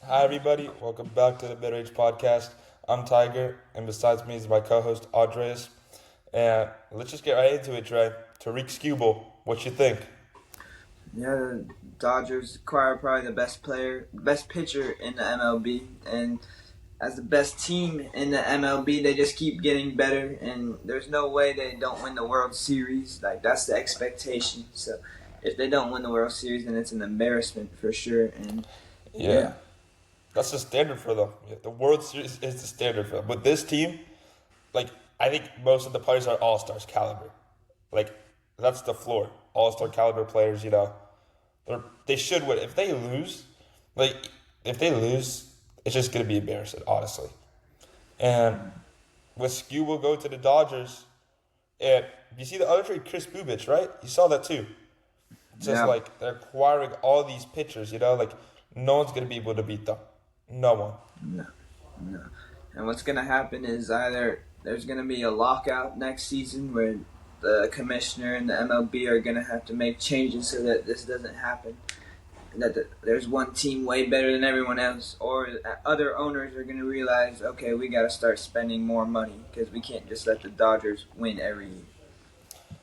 Hi, everybody. Welcome back to the Mid Age Podcast. I'm Tiger, and besides me is my co host, Andres. And let's just get right into it, Trey. Tariq Skubal, what you think? Yeah, the Dodgers acquire probably the best pitcher in the MLB, and as the best team in the MLB, they just keep getting better, and there's no way they don't win the World Series. Like that's the expectation. So if they don't win the World Series, then it's an embarrassment for sure. And Yeah, yeah, that's the standard for them. Yeah, the World Series is the standard for them. With this team, like, I think most of the players are all stars caliber. Like, that's the floor. All star caliber players, they should win. Like, if they lose, it's just going to be embarrassing, honestly. And with Skew will go to the Dodgers. And you see the other trade, Chris Bubich, right? You saw that too. Just yeah, like they're acquiring all these pitchers, like no one's gonna be able to beat them. No one. no, no. And what's gonna happen is either there's gonna be a lockout next season where the commissioner and the MLB are gonna have to make changes so that this doesn't happen, that there's one team way better than everyone else, or other owners are going to realize, okay, we got to start spending more money because we can't just let the Dodgers win every year.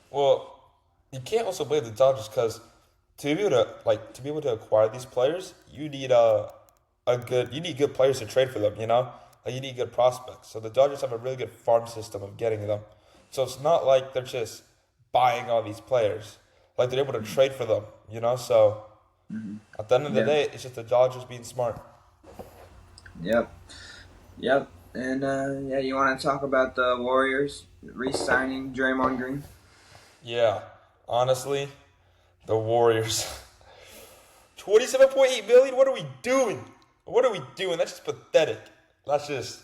Well, you can't also blame the Dodgers because to be able to acquire these players, you need good players to trade for them. Like you need good prospects. So the Dodgers have a really good farm system of getting them. So it's not like they're just buying all these players. Like they're able to trade for them. So Mm-hmm. at the end of the Yeah. day, it's just the Dodgers being smart. Yep. Yep. And yeah, you want to talk about the Warriors re-signing Draymond Green? Yeah, honestly, the Warriors. 27.8 million? What are we doing? What are we doing? That's just pathetic. That's just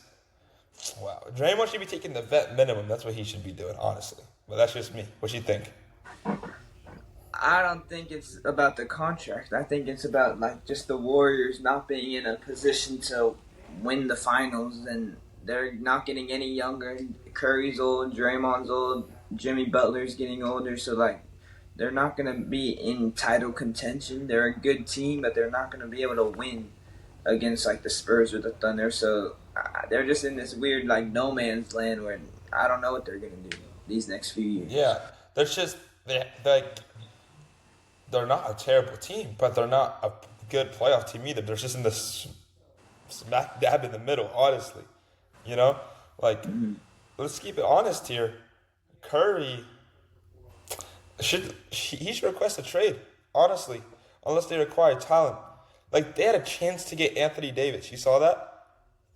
wow. Draymond should be taking the vet minimum. That's what he should be doing, honestly. But that's just me. What you think? I don't think it's about the contract. I think it's about like just the Warriors not being in a position to win the finals, and they're not getting any younger. Curry's old, Draymond's old, Jimmy Butler's getting older, so like they're not gonna be in title contention. They're a good team, but they're not gonna be able to win against like the Spurs or the Thunder. So they're just in this weird like no man's land where I don't know what they're gonna do these next few years. Yeah, there's just they're not a terrible team, but they're not a good playoff team either. They're just in this smack dab in the middle, honestly. You know, like Mm-hmm. let's keep it honest here. Curry he should request a trade, honestly, unless they require talent. Like they had a chance to get Anthony Davis. You saw that?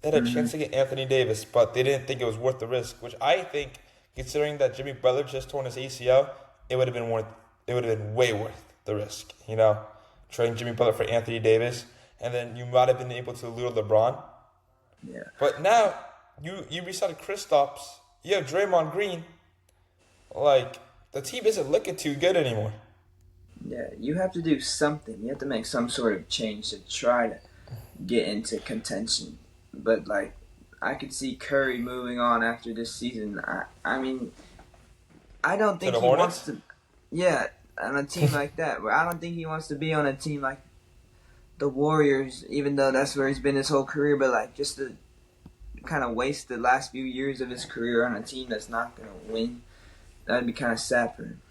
They had a Mm-hmm. chance to get Anthony Davis, but they didn't think it was worth the risk. Which I think, considering that Jimmy Butler just torn his ACL, it would have been worth. It would have been way worth the risk. Trading Jimmy Butler for Anthony Davis, and then you might have been able to lure LeBron. Yeah. But now you reset Kristaps. You have Draymond Green. Like the team isn't looking too good anymore. Yeah, you have to do something. You have to make some sort of change to try to get into contention. But like, I could see Curry moving on after this season. I mean, I don't To think the he wants Hornets. to. Yeah, on a team like that. But I don't think he wants to be on a team like the Warriors, even though that's where he's been his whole career. But like, just to kind of waste the last few years of his career on a team that's not gonna win, that'd be kind of sad for him.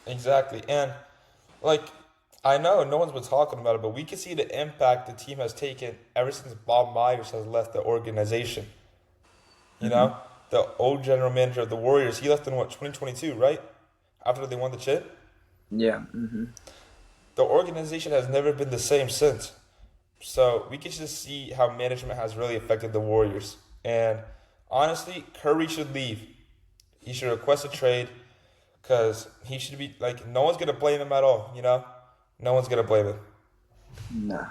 Exactly. And like I know no one's been talking about it, but we can see the impact the team has taken ever since Bob Myers has left the organization. You Hmm. know, the old general manager of the Warriors, he left in what 2022, right? After they won the chip, Yeah. Hmm. the organization has never been the same since. So we can just see how management has really affected the Warriors. And honestly, Curry should leave. He should request a trade because he should be like no one's gonna blame him at all. No one's gonna blame him. Nah.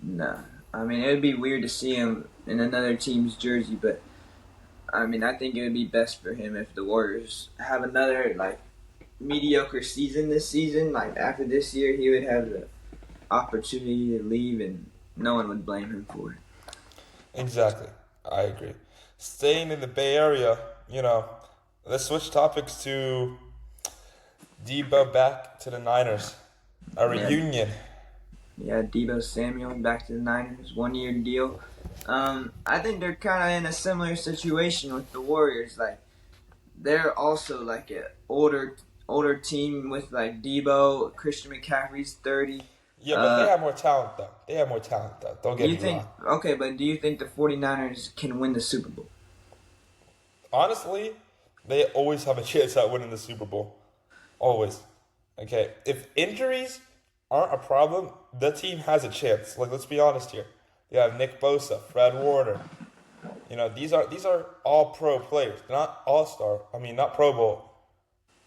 Nah. I mean, it would be weird to see him in another team's jersey, but I mean, I think it would be best for him if the Warriors have another like mediocre season this season. Like after this year, he would have the opportunity to leave, and no one would blame him for it. Exactly, I agree. Staying in the Bay Area, let's switch topics to Debo back to the Niners. A Yeah, reunion. Yeah, Debo Samuel back to the Niners, 1 year deal. I think they're kind of in a similar situation with the Warriors. Like they're also like a older team with like Debo, Christian McCaffrey's 30. Yeah, but they Uh, have more talent though. They have more talent though. Don't do get you me think wrong. okay, but do you think the 49ers can win the Super Bowl? Honestly, they always have a chance at winning the Super Bowl. Always. Okay. If injuries aren't a problem, the team has a chance. Like let's be honest here. You have Nick Bosa, Fred Warner. These are all pro players. They're not all star. I mean not Pro Bowl.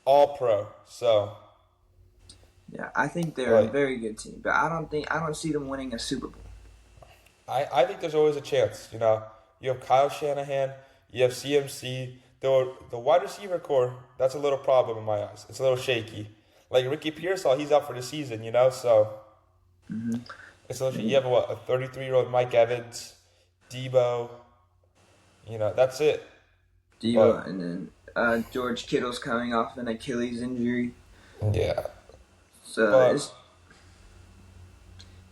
All pro. So Yeah, I think they're a like very good team, but I don't see them winning a Super Bowl. I think there's always a chance. You have Kyle Shanahan, you have CMC. The wide receiver core, that's a little problem in my eyes. It's a little shaky. Like Ricky Pearsall, he's out for the season, so it's a little shaky. You have a 33-year-old Mike Evans, Debo, that's it. Debo, But and then George Kittle's coming off an Achilles injury, yeah, so but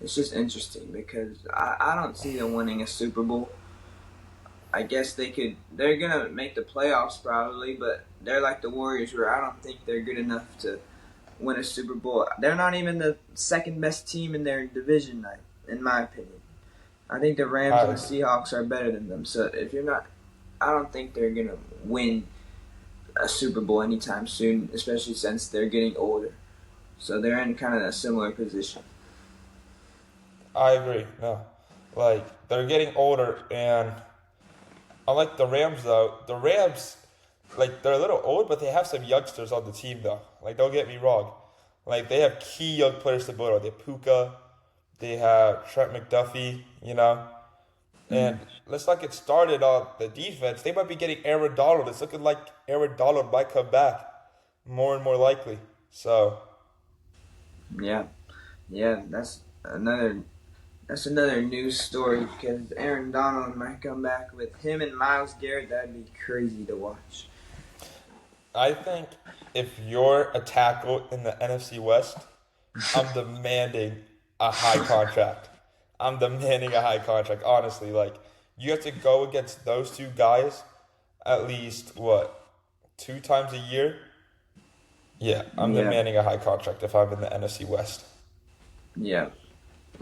it's just interesting because I don't see them winning a Super Bowl. I guess they could. They're gonna make the playoffs probably, but they're like the Warriors, where I don't think they're good enough to win a Super Bowl. They're not even the second best team in their division, in my opinion. I think the Rams and the I Seahawks are better than them. So if you're not, I don't think they're gonna win a Super Bowl anytime soon, especially since they're getting older. So they're in kind of a similar position. I agree. No, like they're getting older, and unlike the Rams though, the Rams like they're a little old, but they have some youngsters on the team though. Like don't get me wrong, like they have key young players to build on. They have Puka, they have Trent McDuffie, Mm. and let's not get started on the defense. They might be getting Aaron Donald. It's looking like Aaron Donald might come back more and more likely. So Yeah, yeah, that's another news story because Aaron Donald might come back with him and Miles Garrett. That'd be crazy to watch. I think if you're a tackle in the NFC West, I'm demanding a high contract. I'm demanding a high contract. Honestly, like you have to go against those two guys at least what 2 times a year. Yeah, I'm Yeah, demanding a high contract if I'm in the NFC West. yeah,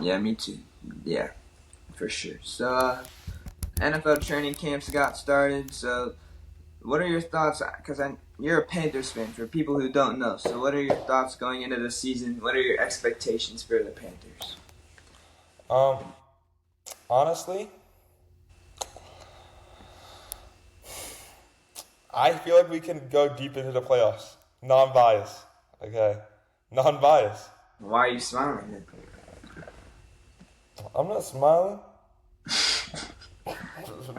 yeah. Me too. Yeah, for sure. So NFL training camps got started. So what are your thoughts? Because you're a Panthers fan. For people who don't know, so what are your thoughts going into the season? What are your expectations for the Panthers? Um, Honestly, I feel like we can go deep into the playoffs. Non-bias, okay? Non-bias. Why are you smiling? I'm not smiling.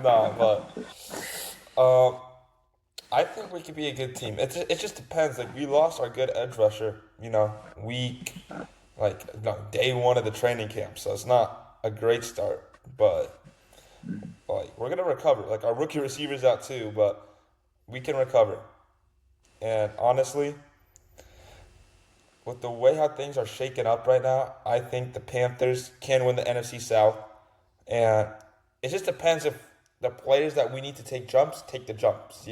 No, but I think we could be a good team. It just depends. Like we lost our good edge rusher, week like no, day one of the training camp, so it's not a great start. But like we're gonna recover. Like our rookie receiver's out too, but we can recover. And honestly, with the way how things are shaking up right now, I think the Panthers can win the NFC South. And it just depends if the players that we need to take the jumps.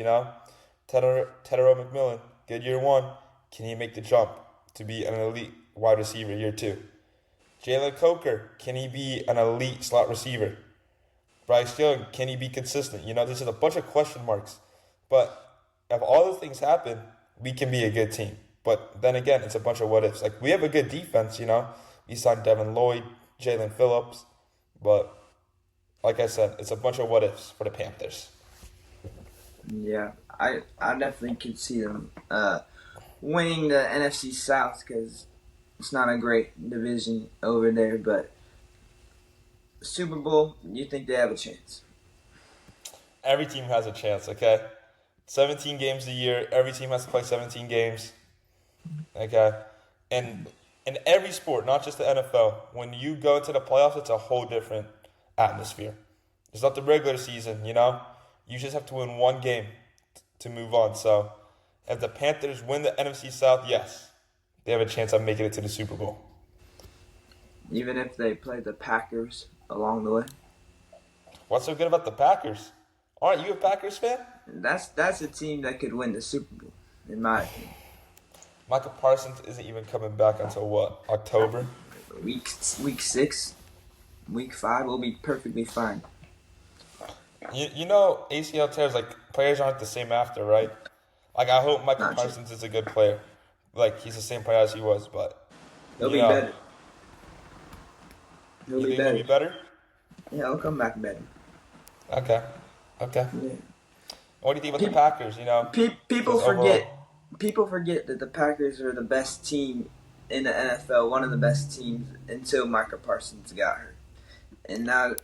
Tedero McMillan, good year one. Can he make the jump to be an elite wide receiver year two? Jalen Coker, can he be an elite slot receiver? Bryce Young, can he be consistent? This is a bunch of question marks. But if all those things happen, we can be a good team. But then again, it's a bunch of what ifs. Like we have a good defense. We signed Devin Lloyd, Jalen Phillips, but like I said, it's a bunch of what ifs for the Panthers. Yeah, I definitely could see them winning the NFC South because it's not a great division over there. But Super Bowl, you think they have a chance? Every team has a chance, okay? 17 games a year. Every team has to play 17 games, okay? And in every sport, not just the NFL, when you go into the playoffs, it's a whole different atmosphere. It's not the regular season. You just have to win one game to move on. So if the Panthers win the NFC South, yes, they have a chance of making it to the Super Bowl. even if they play the Packers along the way. What's so good about the Packers? Aren't you a Packers fan? That's a team that could win the Super Bowl, in my opinion. Michael Parsons isn't even coming back until what? October? Week 6, week 5 will be perfectly fine. You know ACL tears, like, players aren't the same after, right? Like, I hope Michael Not true. Parsons is a good player. Like, he's the same player as he was, but, He'll you be know, better. He'll you be think he'll better. be better? Yeah, he'll come back better. Okay. Okay. Yeah. What do you think about the Pe- Packers, you know? People Just forget. overall. People forget that the Packers are the best team in the NFL, one of the best teams until Micah Parsons got hurt, and now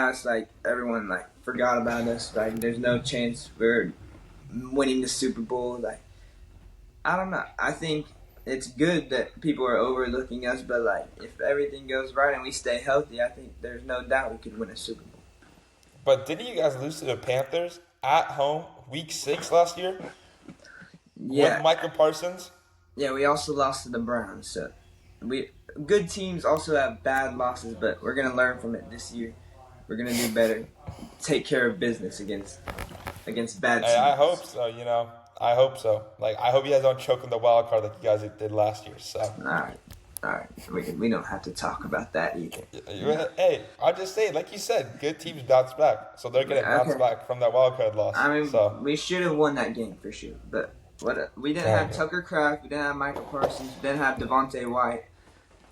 it's like everyone like forgot about us. Like there's no chance we're winning the Super Bowl. Like I don't know. I think it's good that people are overlooking us, but like if everything goes right and we stay healthy, I think there's no doubt we could win a Super Bowl. But didn't you guys lose to the Panthers at home week 6 last year with Yeah, Michael Parsons? yeah. We also lost to the Browns, so we good teams also have bad losses, but we're gonna learn from it this year. We're gonna do better, take care of business against bad Hey, I teams. hope so, you know. I hope so. Like, I hope you guys don't choke in the wild card like you guys did last year, so. All right. We don't have to talk about that either. Hey, I'll just say, like you said, good teams bounce back. So they're going to bounce Okay. back from that wild card loss. I mean, So, we should have won that game for sure, but what we didn't have okay. Tucker Kraft, we didn't have Michael Parsons, we didn't have Devontae White.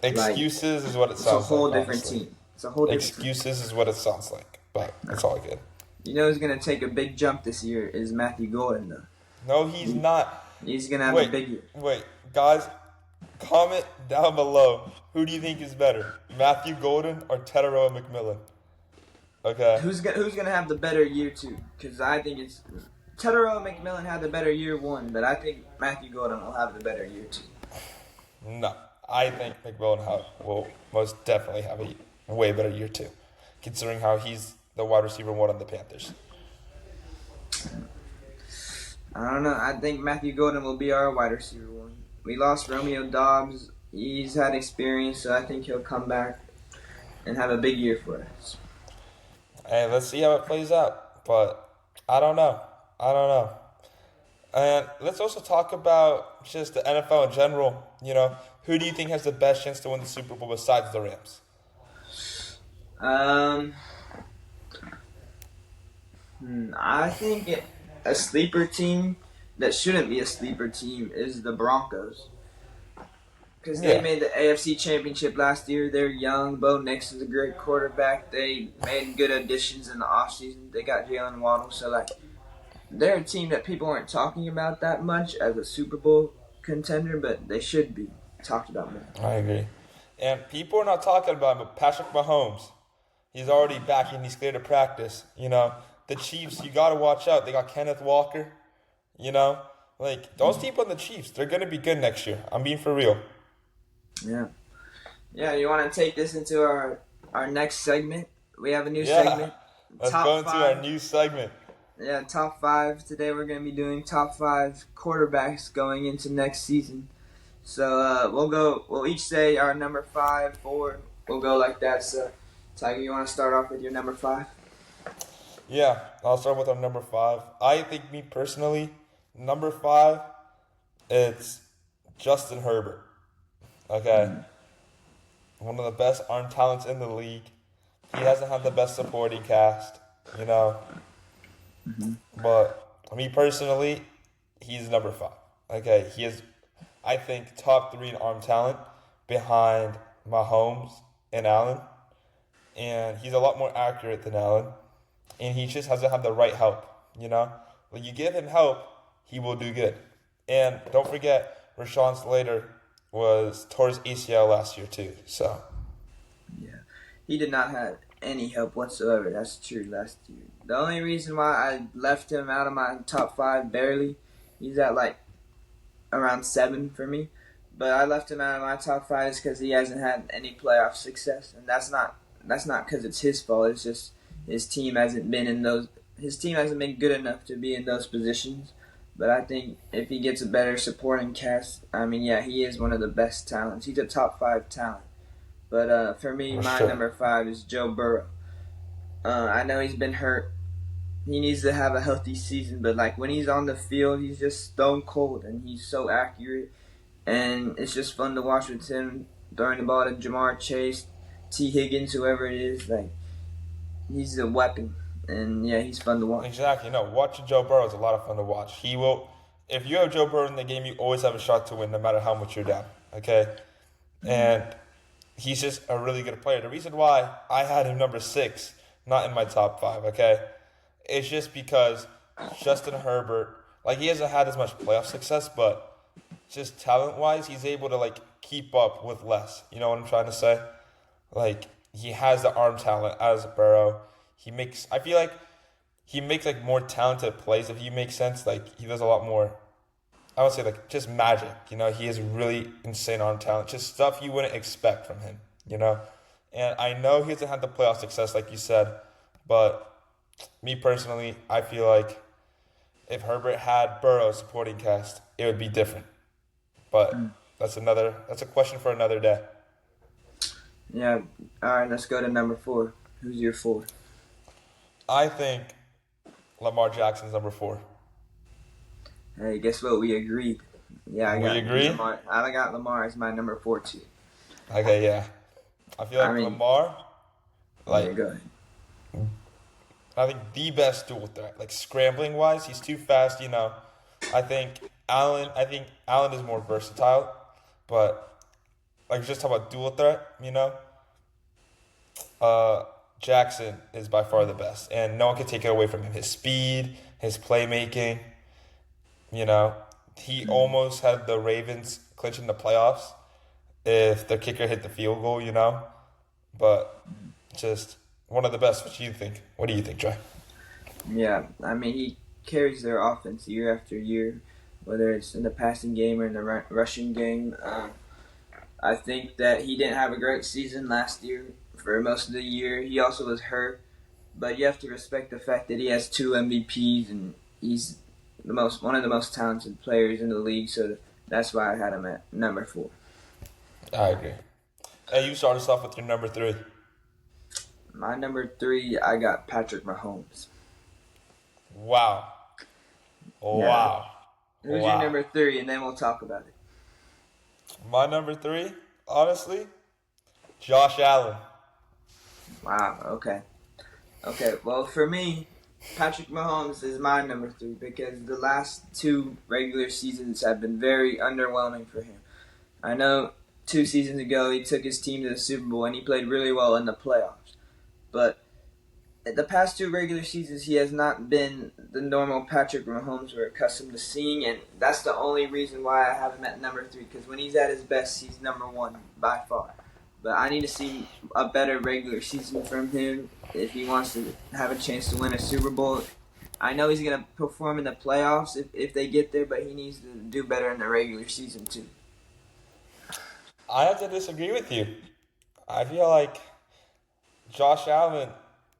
Like Excuses is what it it's a sounds whole like, different honestly. team. It's a whole different team. Excuses is what it sounds like, but it's all good. You know who's gonna take a big jump this year is Matthew Gordon though. No, he's not. He's gonna have a Wait, big year. wait, guys, comment down below. Who do you think is better, Matthew Golden or Teteroa McMillan? Okay. Who's gonna have the better year two? Because I think it's Tedero McMillan had the better year 1, but I think Matthew Gordon will have the better year 2. No, I think McMillan will most definitely have a way better year 2, considering how he's the wide receiver 1 on the Panthers. I don't know. I think Matthew Gordon will be our wide receiver 1. We lost Romeo Dobbs. He's had experience, so I think he'll come back and have a big year for us. Hey, let's see how it plays out. But I don't know. And let's also talk about just the NFL in general. You know, who do you think has the best chance to win the Super Bowl besides the Rams? I think a sleeper team that shouldn't be a sleeper team is the Broncos. Because they Yeah. made the AFC Championship last year. They're young. Bo Nix is a great quarterback. They made good additions in the offseason. They got Jalen Waddle. So, like, they're a team that people aren't talking about that much as a Super Bowl contender, but they should be talked about more. I agree. And people are not talking about him, but Patrick Mahomes, he's already back and he's clear to practice. You know, the Chiefs, you got to watch out. They got Kenneth Walker. You know, like, those people in the Chiefs, they're going to be good next year. I'm being for real. Yeah. Yeah, you want to take this into our next segment? We have a new Yeah. segment. Let's Top go into five. our new segment. Yeah, top 5. Today we're going to be doing top 5 quarterbacks going into next season. So we'll each say our number 5, 4. We'll go like that. So, Tiger, you want to start off with your number 5? Yeah, I'll start with our number 5. I think, me personally, number 5, it's Justin Herbert. Okay. One of the best arm talents in the league. He hasn't had the best supporting cast, you know. But me personally, he's number 5. Okay, he is, I think, top 3 in arm talent behind Mahomes and Allen. And he's a lot more accurate than Allen. And he just hasn't had the right help, you know. When you give him help, he will do good. And don't forget, Rashawn Slater tore his ACL last year too. So Yeah. He did not have any help whatsoever. That's true last year. The only reason why I left him out of my top 5 barely, he's at like around 7 for me. But I left him out of my top 5 is because he hasn't had any playoff success, and that's not because it's his fault. It's just his team hasn't been in those. His team hasn't been good enough to be in those positions. But I think if he gets a better supporting cast, I mean, yeah, he is one of the best talents. He's a top 5 talent But for me, For my sure. number five is Joe Burrow. I know he's been hurt. He needs to have a healthy season, but like when he's on the field, he's just stone cold and he's so accurate. And it's just fun to watch with him throwing the ball to Jamar Chase, T. Higgins, whoever it is. Like he's a weapon, and yeah, he's fun to watch. Exactly. No, watching Joe Burrow is a lot of fun to watch. He will, if you have Joe Burrow in the game, you always have a shot to win, no matter how much you're down. Okay, and he's just a really good player. The reason why I had him number six, not in my top five, okay, it's just because Justin Herbert, like he hasn't had as much playoff success, but just talent wise, he's able to like keep up with less. You know what I'm trying to say? Like he has the arm talent as Burrow. I feel like he makes like more talented plays if he makes sense. Like he does a lot more. I would say like just magic. He has really insane arm talent. Just stuff you wouldn't expect from him. You know, and I know he hasn't had the playoff success like you said, but me personally, I feel like if Herbert had Burrow's supporting cast, it would be different. But that's a question for another day. Yeah. All right, let's go to number four. Who's your four? I think Lamar Jackson's number four. Hey, guess what? We agreed. Yeah, I We got agree? Lamar. I got Lamar as my number four too. Okay, yeah. I feel I like mean, Lamar, yeah, like go ahead. I think the best dual threat. Like scrambling wise, he's too fast. I think Allen is more versatile, but like just talk about dual threat. Uh Jackson is by far the best, and no one can take it away from him. His speed, his playmaking, you know. He almost had the Ravens clinching the playoffs if the kicker hit the field goal. But just one of the best. What do you think? What do you think, Trey? Yeah, I mean he carries their offense year after year, whether it's in the passing game or in the rushing game. I think that he didn't have a great season last year for most of the year. He also was hurt, but you have to respect the fact that he has two MVPs and he's one of the most talented players in the league. So that's why I had him at number four. I agree. Hey, you start us off with your number three. My number three, I got Patrick Mahomes. Wow. Yeah, Wow. who's your Wow. number three, and then we'll talk about it. My number three, honestly, Josh Allen. Wow. Okay. Okay. Well, for me, Patrick Mahomes is my number three because the last two regular seasons have been very underwhelming for him. I know 2 seasons ago he took his team to the Super Bowl and he played really well in the playoffs, but the past two regular seasons he has not been the normal Patrick Mahomes we're accustomed to seeing, and that's the only reason why I have him at number three. Because when he's at his best, he's number one by far. But I need to see a better regular season from him if he wants to have a chance to win a Super Bowl. I know he's going to perform in the playoffs if they get there, but he needs to do better in the regular season too. I have to disagree with you. I feel like Josh Allen,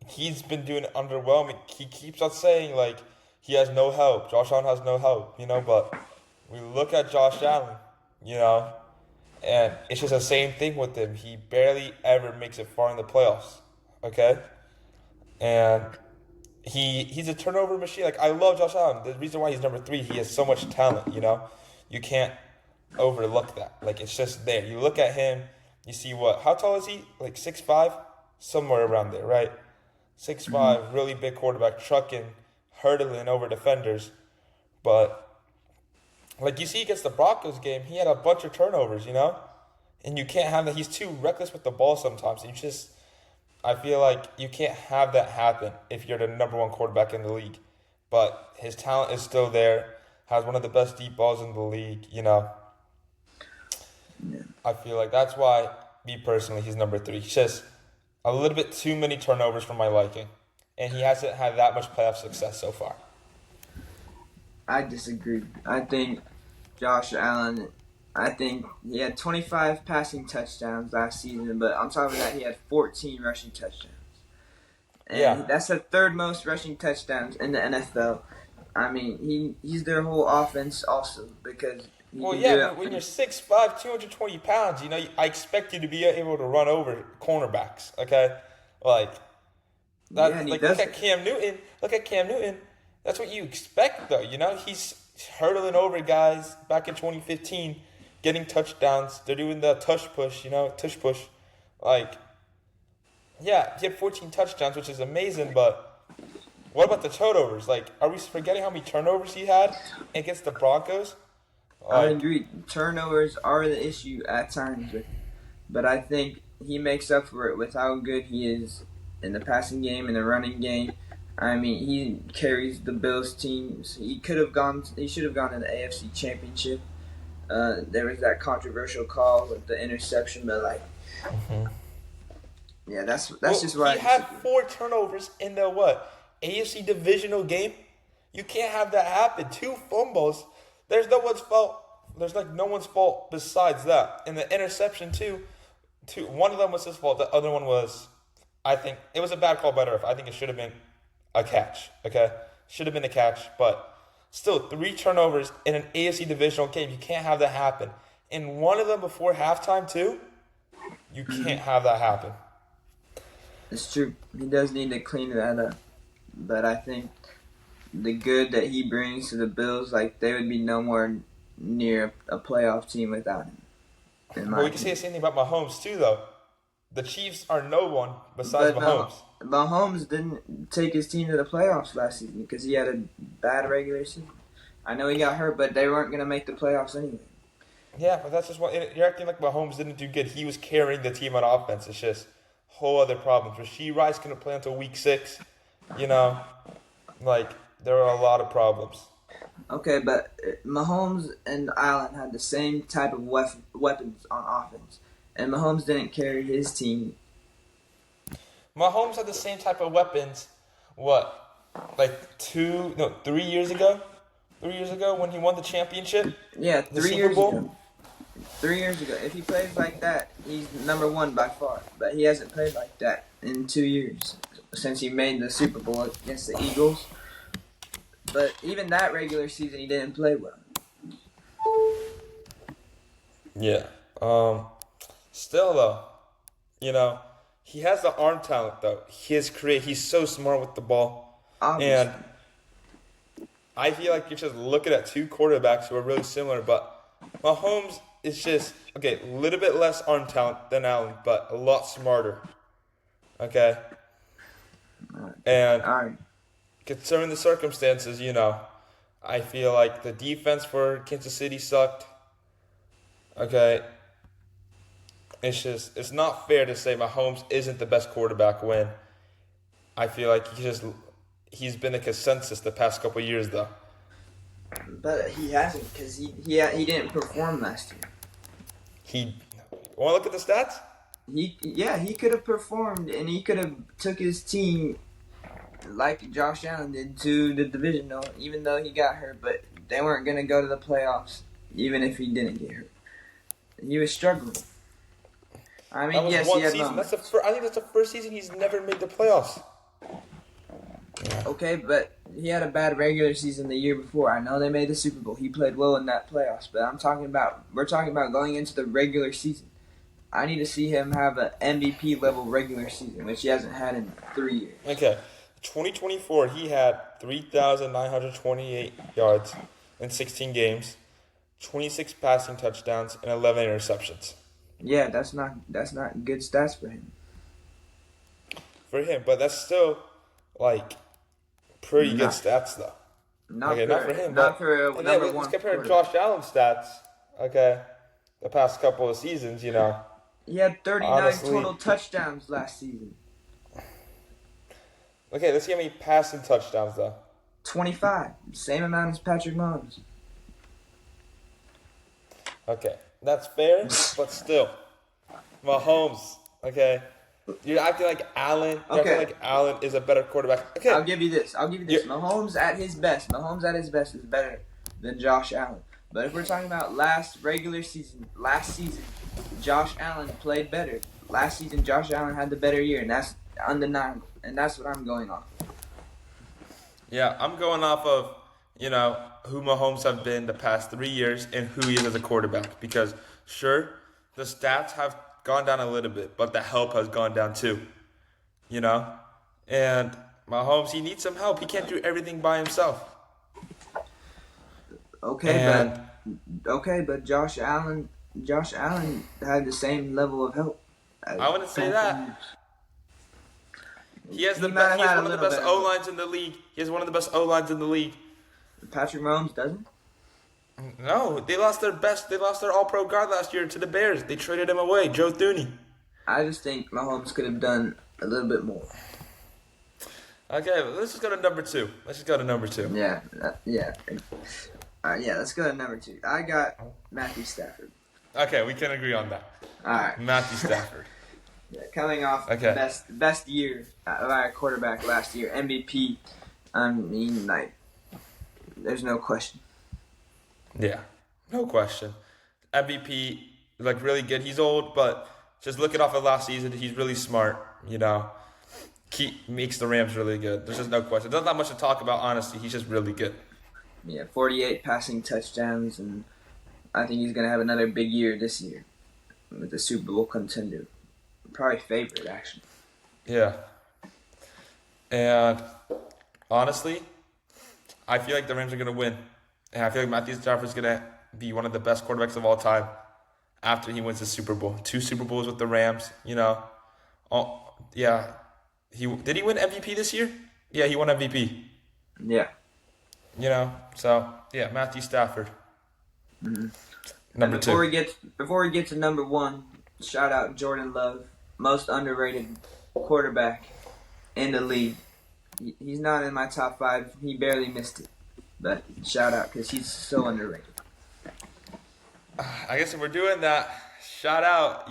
he's been doing underwhelming. He keeps on saying like he has no help. Josh Allen has no help. But we look at Josh Allen, you know, and it's just the same thing with him. He barely ever makes it far in the playoffs. Okay, and he's a turnover machine. Like I love Josh Allen. The reason why he's number three, he has so much talent. You can't overlook that. Like it's just there. You look at him, you see what? How tall is he? Like 6'5", somewhere around there, right? 6'5", really big quarterback, trucking, hurdling over defenders. But like you see against the Broncos game, he had a bunch of turnovers. And you can't have that. He's too reckless with the ball sometimes. I feel like you can't have that happen if you're the number one quarterback in the league. But his talent is still there. Has one of the best deep balls in the league. Yeah. I feel like that's why, me personally, he's number three. He's just a little bit too many turnovers for my liking. And he hasn't had that much playoff success so far. I disagree. I think Josh Allen, I think he had 25 passing touchdowns last season, but on top of that, he had 14 rushing touchdowns. Yeah. And that's the third most rushing touchdowns in the NFL. I mean, he's their whole offense also because He Well, can yeah, do it. when you're 6'5", 220 pounds, I expect you to be able to run over cornerbacks. Okay, like Yeah, and he look does at it. Cam Newton. Look at Cam Newton. That's what you expect, though. He's hurdling over guys back in 2015, getting touchdowns. They're doing the tush push. Tush push. Like, yeah, he had 14 touchdowns, which is amazing. But what about the turnovers? Like, are we forgetting how many turnovers he had against the Broncos? I Like, agree. Turnovers are the issue at times with him, but I think he makes up for it with how good he is in the passing game and the running game. I mean, he carries the Bills teams. He could have gone. He should have gone to the AFC Championship. There was that controversial call with the interception, but yeah, that's just why. he had 4 turnovers in the AFC divisional game. You can't have that happen. 2 fumbles. There's no one's fault. There's no one's fault besides that. And the interception too. One of them was his fault. The other one was, I think it was a bad call by the ref. I think it should have been a catch. Okay, should have been a catch. But still, 3 turnovers in an AFC divisional game. You can't have that happen. And one of them before halftime too. You can't have that happen. It's true. He does need to clean that up, but I think the good that he brings to the Bills, they would be no more near a playoff team without him. But we can say the same thing about Mahomes too, though. The Chiefs are no one besides But Mahomes. Mahomes didn't take his team to the playoffs last season because he had a bad regular season. I know he got hurt, but they weren't going to make the playoffs anyway. Yeah, but that's just what you're acting like Mahomes didn't do good. He was carrying the team on offense. It's just whole other problems. Rasheed Rice couldn't play until week 6. There are a lot of problems. Okay, but Mahomes and Allen had the same type of weapons on offense, and Mahomes didn't carry his team. Mahomes had the same type of weapons. 3 years ago? 3 years ago when he won the championship? Yeah, The 3 Super years Bowl? ago. 3 years ago. If he plays like that, he's number 1 by far. But he hasn't played like that in 2 years since he made the Super Bowl against the Eagles. But even that regular season, he didn't play well. Yeah. Still though, he has the arm talent though. He's so smart with the ball. Obviously. And I feel like you're just looking at 2 quarterbacks who are really similar, but Mahomes is just a little bit less arm talent than Allen, but a lot smarter. Okay? And All right. considering the circumstances, I feel like the defense for Kansas City sucked. Okay? It's not fair to say Mahomes isn't the best quarterback when I feel like he's been a consensus the past couple years though. But he hasn't because he didn't perform last year. He want to look at the stats? He could have performed and he could have took his team like Josh Allen did to the divisional, even though he got hurt. But they weren't going to go to the playoffs, even if he didn't get hurt. He was struggling. I mean, That was yes, one he had season. moments. I think that's the first season he's never made the playoffs. Okay, but he had a bad regular season the year before. I know they made the Super Bowl. He played well in that playoffs, but we're talking about going into the regular season. I need to see him have an MVP level regular season, which he hasn't had in 3 years. Okay. 2024, he had 3,928 yards in 16 games, 26 passing touchdowns, and 11 interceptions. Yeah, that's not good stats for him. For him, but that's still pretty good Not- stats though. Not For him. Not but, for a and number then one. let's compare quarterback. Josh Allen's stats. Okay, the past couple of seasons, He had 39 Honestly. total touchdowns last season. Okay, let's see how many passing touchdowns though. 25, same amount as Patrick Mahomes. Okay, that's fair, but still, Mahomes. Okay, you're acting like Allen. You're Okay. acting like Allen is a better quarterback. Okay, I'll give you this. Yeah. Mahomes at his best is better than Josh Allen. But if we're talking about last season, Josh Allen played better. Last season, Josh Allen had the better year, and that's undeniable. And that's what I'm going off. yeah, I'm going off of who Mahomes have been the past 3 years and who he is as a quarterback. Because sure, the stats have gone down a little bit, but the help has gone down too. You know, and Mahomes, he needs some help. He can't do everything by himself. Okay, And but Josh Allen had the same level of help. I wouldn't say that. He has He the might have he has had a one of the little best bit. O lines in the league. He has one of the best O lines in the league. Patrick Mahomes doesn't. No, they lost their best. They lost their All Pro guard last year to the Bears. They traded him away, Joe Thuney. I just think Mahomes could have done a little bit more. Okay, let's just go to number two. Yeah, yeah. Yeah, let's go to number 2. I got Matthew Stafford. Okay, we can agree on that. All right. Matthew Stafford. Yeah, coming off Okay. best year of our quarterback last year, MVP. I mean, like, there's no question. Yeah, no question. MVP, like really good. He's old, but just looking off of last season, he's really smart. Makes the Rams really good. There's just no question. There's not much to talk about, honestly. He's just really good. Yeah, 48 passing touchdowns, and I think he's gonna have another big year this year with the Super Bowl contender. Probably favorite, actually. Yeah. And honestly, I feel like the Rams are going to win. And I feel like Matthew Stafford's going to be one of the best quarterbacks of all time after he wins the Super Bowl. 2 Super Bowls with the Rams, Oh, yeah. Did he win MVP this year? Yeah, he won MVP. Yeah. So, yeah, Matthew Stafford. Mm-hmm. Number and before 2. Before we get to number 1, shout out Jordan Love, most underrated quarterback in the league. He's not in my top 5. He barely missed it. But shout out because he's so underrated. I guess if we're doing that, shout out,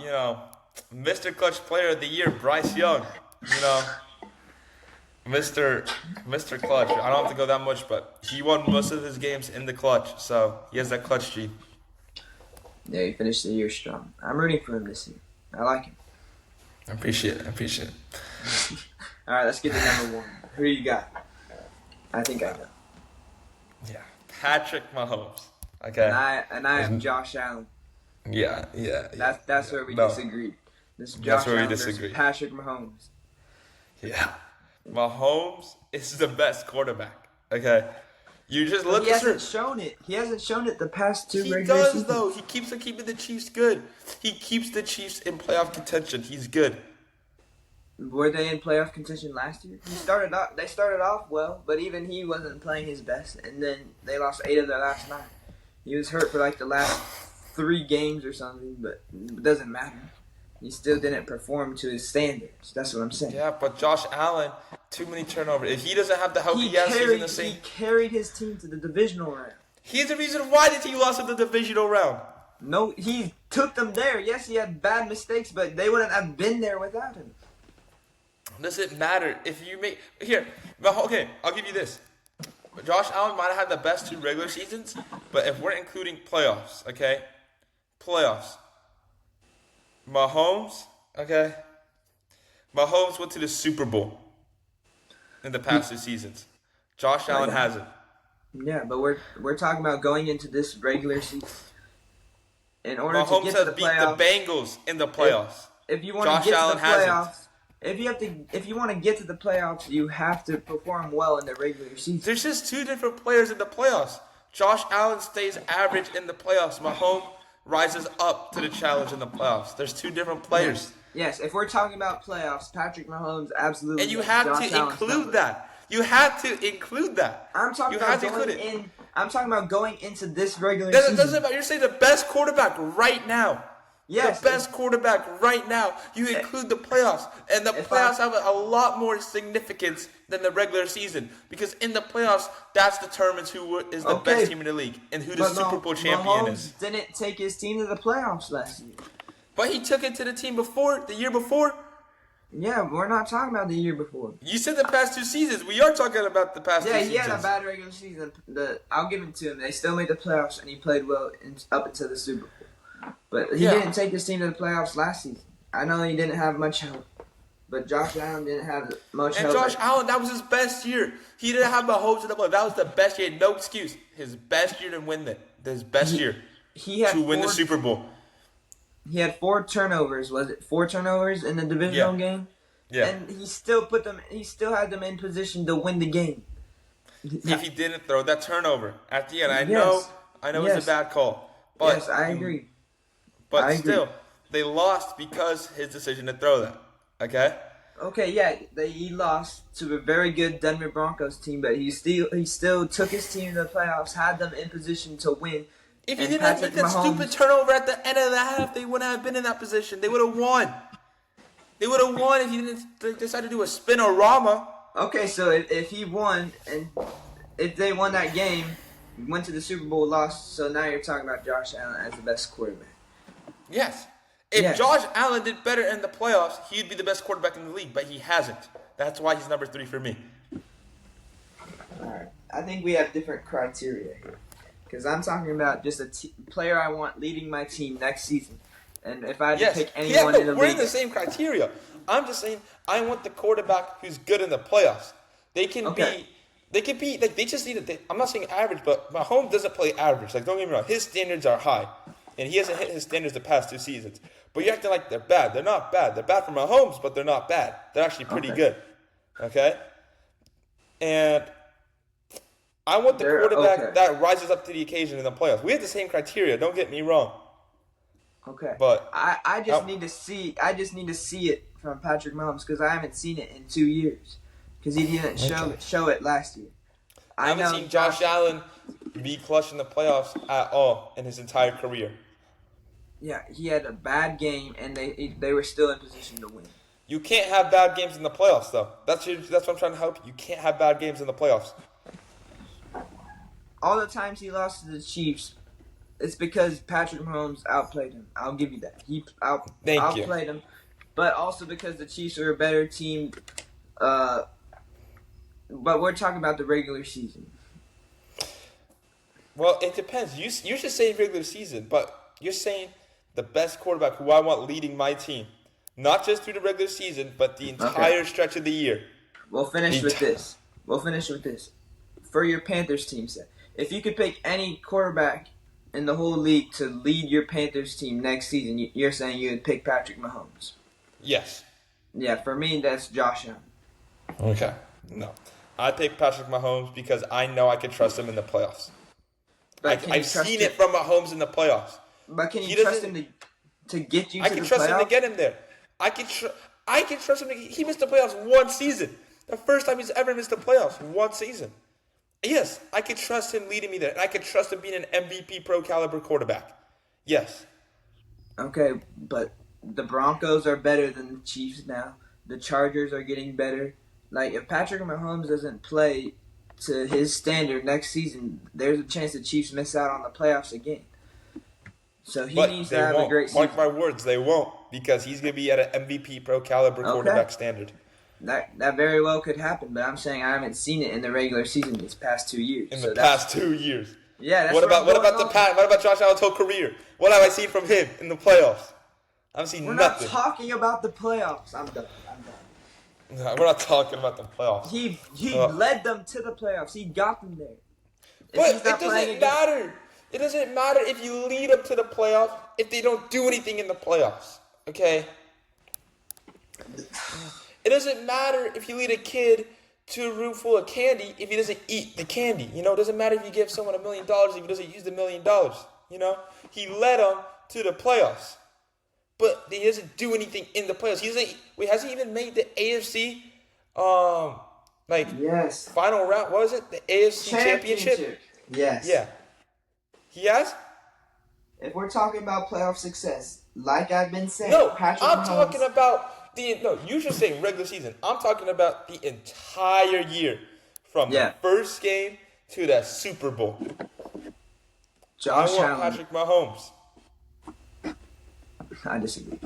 Mr. Clutch Player of the Year, Bryce Young. Mr. Clutch. I don't have to go that much, but he won most of his games in the clutch, so he has that clutch gene. Yeah, he finished the year strong. I'm rooting for him this year. I like him. I appreciate it. All right, let's get to number 1. Who you got? I think I know. Yeah, Patrick Mahomes. Okay. And I am Josh Allen. Yeah. That's where we disagree. This is Josh Allen versus Patrick Mahomes. Yeah. Mahomes is the best quarterback. Okay. You just look. He hasn't shown it. He hasn't shown it the past 2 regular seasons. He does though. He keeps on keeping the Chiefs good. He keeps the Chiefs in playoff contention. He's good. Were they in playoff contention last year? They started off well, but even he wasn't playing his best, and then they lost 8 of their last 9. He was hurt for like the last 3 games or something, but it doesn't matter. He still didn't perform to his standards. That's what I'm saying. Yeah, but Josh Allen, too many turnovers. If he doesn't have the help he has, he's in the same. He carried his team to the divisional round. He's the reason why the team lost in the divisional round. No, he took them there. Yes, he had bad mistakes, but they wouldn't have been there without him. Doesn't matter if you make here. Okay, I'll give you this. Josh Allen might have had the best 2 regular seasons, but if we're including playoffs, okay, Mahomes went to the Super Bowl in the past 2 seasons. Josh Allen hasn't. Yeah, but we're talking about going into this regular season. In order Mahomes to get to the playoffs, beat the Bengals in the playoffs. If you want to get to the playoffs, if you want to get to the playoffs, you have to perform well in the regular season. There's just 2 different players in the playoffs. Josh Allen stays average in the playoffs. Mahomes rises up to the challenge in the playoffs. There's 2 different players. Yes, if we're talking about playoffs, Patrick Mahomes absolutely. And you have to include that. You have to include that. I'm talking about going into this regular season. season. Doesn't matter. You're saying the best quarterback right now. Yes. The best quarterback right now. You include the playoffs. And the playoffs have a lot more significance than the regular season. Because in the playoffs, that determines who is the best team in the league. And who the Super Bowl champion is. Mahomes didn't take his team to the playoffs last year. But he took it to the year before. Yeah, we're not talking about the year before. You said the past 2 seasons. We are talking about the past 2 seasons. Yeah, he had a bad regular season. I'll give it to him. They still made the playoffs, and he played well up until the Super Bowl. But he didn't take his team to the playoffs last season. I know he didn't have much help. But Josh Allen didn't have much And help. Josh Allen, that was his best year. He didn't have Mahomes in the playoffs. That was the best year. No excuse. His best year to win it. His best year He had to win the Super Bowl. He had 4 turnovers. Was it 4 turnovers in the divisional game? Yeah. And he still put them. He still had them in position to win the game. If he didn't throw that turnover at the end, I Yes. know Yes. it's a bad call. But Yes, I agree. But I still, agree. they lost because his decision to throw that. Okay? Okay, yeah, he lost to a very good Denver Broncos team, but he still took his team to the playoffs, had them in position to win. If he And didn't have Patrick that Mahomes- stupid turnover at the end of the half, they wouldn't have been in that position. They would have won. They would have won if he didn't decide to do a spinorama. Okay, so if he won and if they won that game, went to the Super Bowl, lost, so now you're talking about Josh Allen as the best quarterback. Yes. If Yes. Josh Allen did better in the playoffs, he'd be the best quarterback in the league, but he hasn't. That's why he's number 3 for me. All right, I think we have different criteria here. Because I'm talking about just a player I want leading my team next season. And if I had to pick anyone in the we're league. in the same criteria. I'm just saying I want the quarterback who's good in the playoffs. They can Okay. be like they just need to. I'm not saying average, but Mahomes doesn't play average. Like don't get me wrong, his standards are high, and he hasn't hit his standards the past 2 seasons. But you're acting like they're bad. They're not bad. They're bad for Mahomes, but they're not bad. They're actually pretty good. Okay, and I want the quarterback that rises up to the occasion in the playoffs. We have the same criteria. Don't get me wrong. Okay. But I just need to see it from Patrick Mahomes because I haven't seen it in 2 years because he didn't show it last year. I haven't seen Josh Allen be clutch in the playoffs at all in his entire career. Yeah, he had a bad game and they were still in position to win. You can't have bad games in the playoffs, though. That's what I'm trying to help you. You can't have bad games in the playoffs. All the times he lost to the Chiefs, it's because Patrick Mahomes outplayed him. I'll give you that. He outplayed him, but also because the Chiefs are a better team. But we're talking about the regular season. Well, it depends. You're just saying regular season, but you're saying the best quarterback who I want leading my team, not just through the regular season, but the entire stretch of the year. We'll finish with this. For your Panthers team set. If you could pick any quarterback in the whole league to lead your Panthers team next season, you're saying you would pick Patrick Mahomes. Yes. Yeah, for me, that's Josh Allen. Okay. No. I pick Patrick Mahomes because I know I can trust him in the playoffs. I've seen it from Mahomes in the playoffs. But can you trust him to get you to the playoffs? I can trust him to get him there. I can trust him to he missed the playoffs 1 season. The first time he's ever missed the playoffs, 1 season. Yes, I could trust him leading me there. And I could trust him being an MVP pro caliber quarterback. Yes. Okay, but the Broncos are better than the Chiefs now. The Chargers are getting better. Like, if Patrick Mahomes doesn't play to his standard next season, there's a chance the Chiefs miss out on the playoffs again. So he needs to have a great season. Mark my words, they won't, because he's going to be at an MVP pro caliber quarterback standard. That very well could happen, but I'm saying I haven't seen it in the regular season these past 2 years. In the past 2 years. Yeah, that's what about Josh Allen's whole career? What have I seen from him in the playoffs? I've seen nothing. We're not talking about the playoffs. I'm done. No, we're not talking about the playoffs. He led them to the playoffs. He got them there. But it doesn't matter. It doesn't matter if you lead them to the playoffs if they don't do anything in the playoffs. Okay? It doesn't matter if you lead a kid to a room full of candy if he doesn't eat the candy. You know, it doesn't matter if you give someone $1 million if he doesn't use the $1 million. You know, he led them to the playoffs, but he doesn't do anything in the playoffs. He hasn't even made the AFC, final round. What was it? The AFC championship. Yes. Yeah. He has. If we're talking about playoff success, like I've been saying, No, Patrick I'm Mahomes, talking about you're just saying regular season. I'm talking about the entire year from the first game to the Super Bowl. I want Patrick Mahomes. I disagree.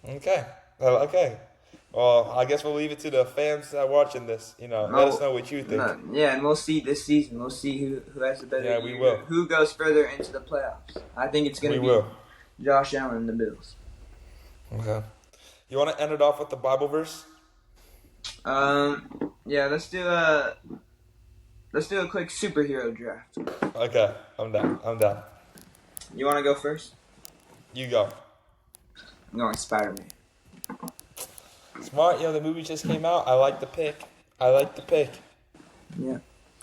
Okay. Okay. Well, I guess we'll leave it to the fans that are watching this. You know, let us know what you think. And we'll see this season. We'll see who has the better year. We will. Who goes further into the playoffs. I think it's going to be Josh Allen and the Bills. Okay. You want to end it off with the Bible verse? Yeah, let's do a quick superhero draft. Okay, I'm down. I'm down. You want to go first? You go. I'm going Spider-Man. Smart. The movie just came out. I like the pick. Yeah.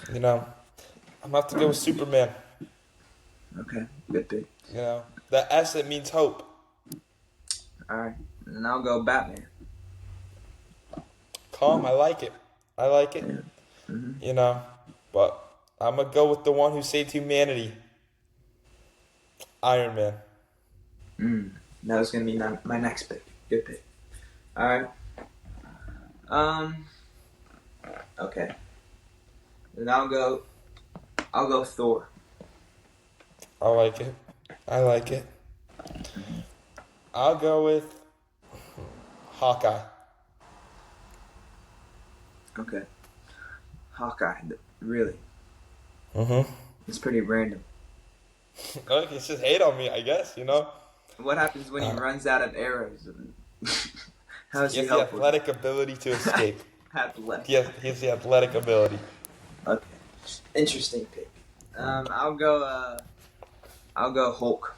I'm gonna have to go with Superman. Okay. Good pick. The S, it means hope. All right. And I'll go Batman. Calm. I like it. Yeah. Mm-hmm. But I'm gonna go with the one who saved humanity. Iron Man. That was gonna be my next pick. Good pick. All right. Okay. Then I'll go Thor. I like it. I'll go with Hawkeye. Okay. Hawkeye. Really? Mm-hmm. It's pretty random. Okay, it's just hate on me, I guess, What happens when he runs out of arrows? How is He he has the helpful? athletic ability to escape. Athletic. He has the athletic ability. Okay. Interesting pick. I'll go Hulk.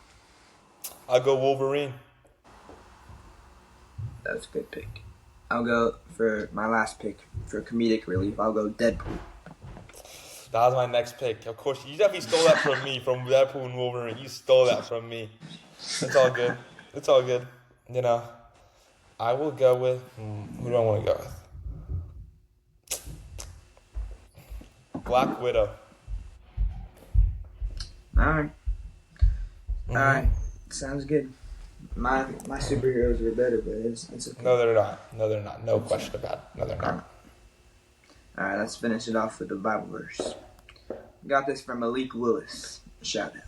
I'll go Wolverine. That's a good pick. I'll go for my last pick for comedic relief. I'll go Deadpool. That was my next pick. Of course, you definitely stole that from me, from Deadpool and Wolverine. You stole that from me. It's all good. I will go with... who do I want to go with? Black Widow. Alright. Alright. Sounds good. My superheroes were better, but it's okay. No, they're not. No question about it. No, they're not. Alright, let's finish it off with the Bible verse. Got this from Malik Willis. Shout out.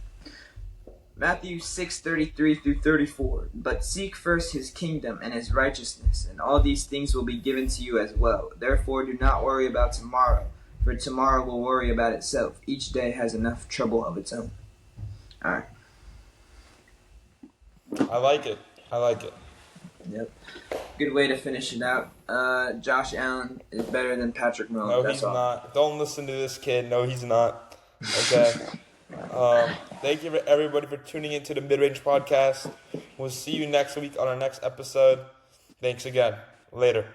Matthew 6:33 through 34. But seek first his kingdom and his righteousness, and all these things will be given to you as well. Therefore do not worry about tomorrow, for tomorrow will worry about itself. Each day has enough trouble of its own. Alright. I like it. Yep. Good way to finish it out. Josh Allen is better than Patrick Mahomes. No, That's he's all. not. Don't listen to this kid. No, he's not. Okay. Thank you everybody for tuning into the Mid-Range Podcast. We'll see you next week on our next episode. Thanks again. Later.